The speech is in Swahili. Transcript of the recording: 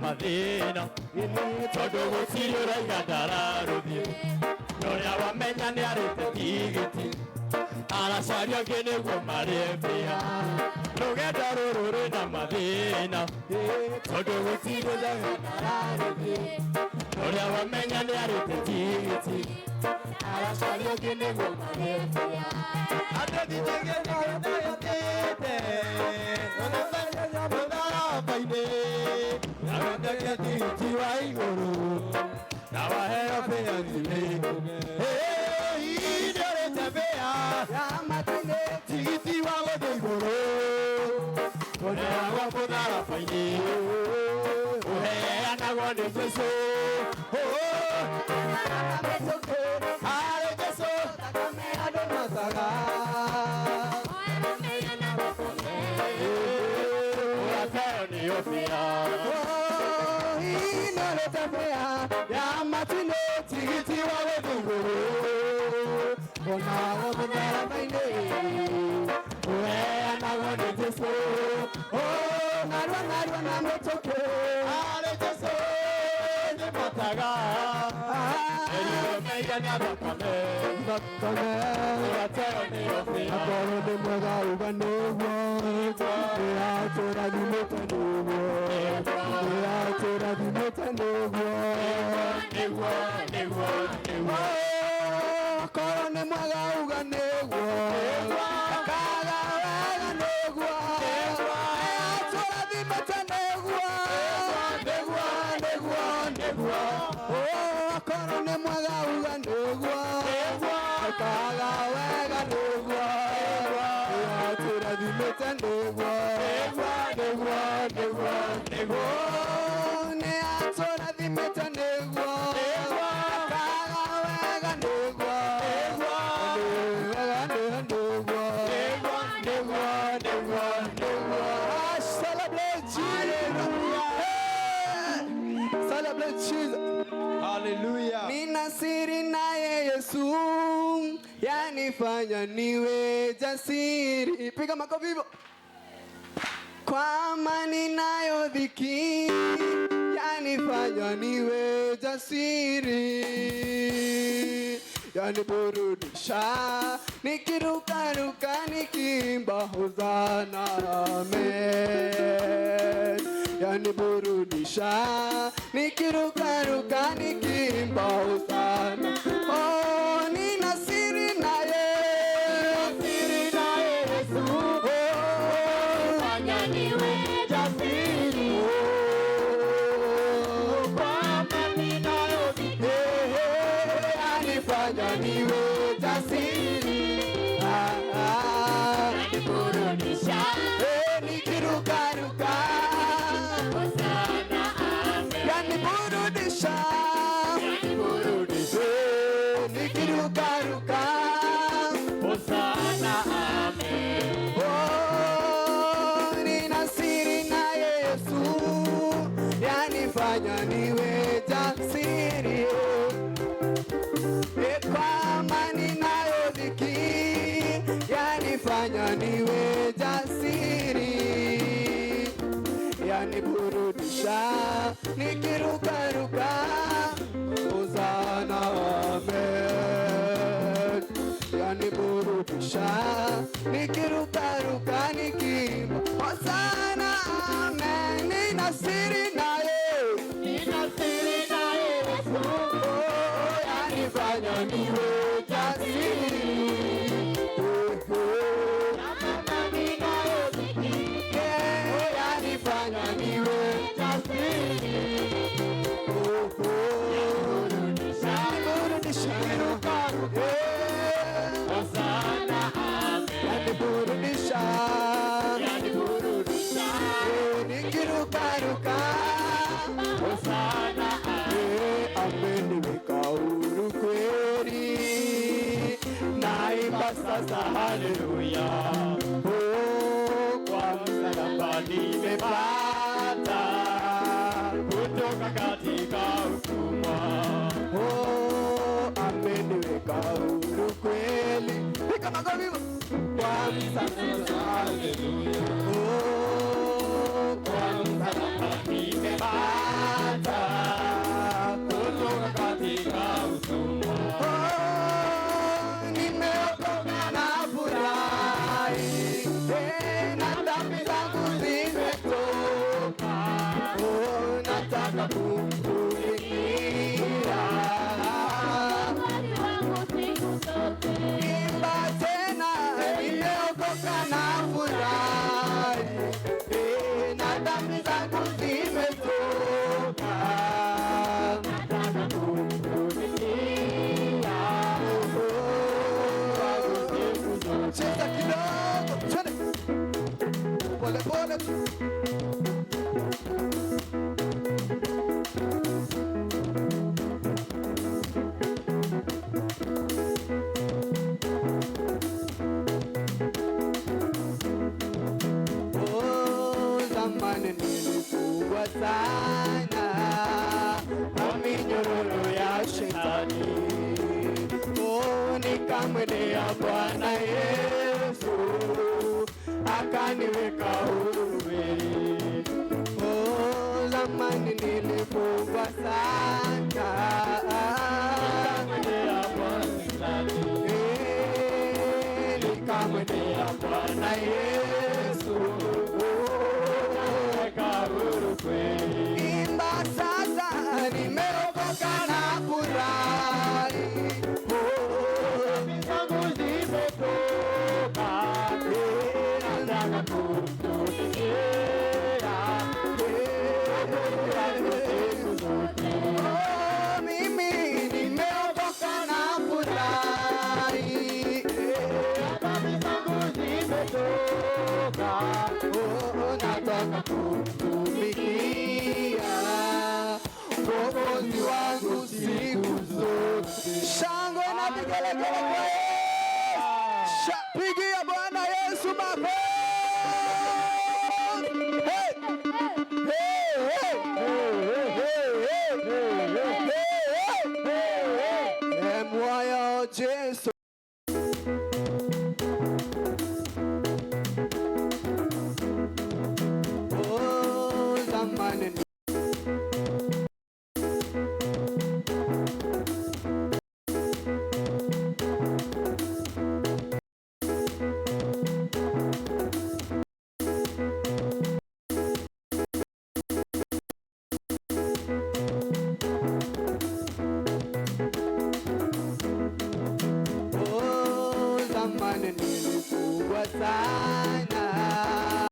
Madina, todo gusiro la gatara rubi. Gloria wa menya ne arete tigiti. Ala sharia kene ko marefia. Gloria daruru na Madina, todo gusiro la gatara rubi. Gloria wa menya ne arete tigiti. Ala sharia kene ko marefia. Ate dijege na yote. Ona banya bona baine. Tiwai guru, nawa hero pe andile. Hey, idore tabea, yamatine. Tiwa wade guru, kone awa podara paine. Ohe anawa de jeso, oh, ametoke, ale jeso, takame adomasaga. Yanifanya niwe jasiri. Piga makofi hivyo. Kwa amani nayo dhiki, yanifanya niwe jasiri. Yaniburudisha, nikirukaruka nikiimba hosana amen. Yaniburudisha, nikirukaruka nikiimba hosana. Oh, nina siri naye, siri naye Yesu. Oh, fanya niwe jasiri. Oh, kwa amani nayo dhiki, yanifanya niwe jasiri. Yaniburudisha, nikirukaruka hosana amen. Yaniburudisha, nikirukaruka hosana amen. Oh, nina siri na Yesu, yanifanya niwe jasiri. Kwa amani nayo dhiki, yanifanya niwe jasiri. Yaniburudisha, nikirukaruka hosana amen. Yaniburudisha, nikirukaruka nikiimba hosana amen. Nina siri naye, nina siri naye Yesu. Oh, yanifanya niwe jasiri. Amani nayo dhiki, yanifanya niwe jasiri. Hosana amen. Yaniburudisha, nikirukaruka hosana amen. Ameniweka huru kweli, naimba sasa haleluya. Oh, kwa msalaba nimepata kutoka katika utumwa. sana kwa minyororo ya shetani. Nikamwendea Bwana Yesu akaniweka huru. Zamani nilifungwa sana, nikamwendea Bwana Yesu imba sasa, nimeokoka na furahi, zangu zimetoka, nataka kumtumikia mimi, nimeokoka na furahi, zangu zimetoka, nataka kumtumikia Mwokozi wangu siku zote. Shangwe na vigelegele kwa Yesu. Pigia Bwana Yesu makofi. Hey! Hey, hey, hey, moyo Yesu. Zamani nilifungwa sana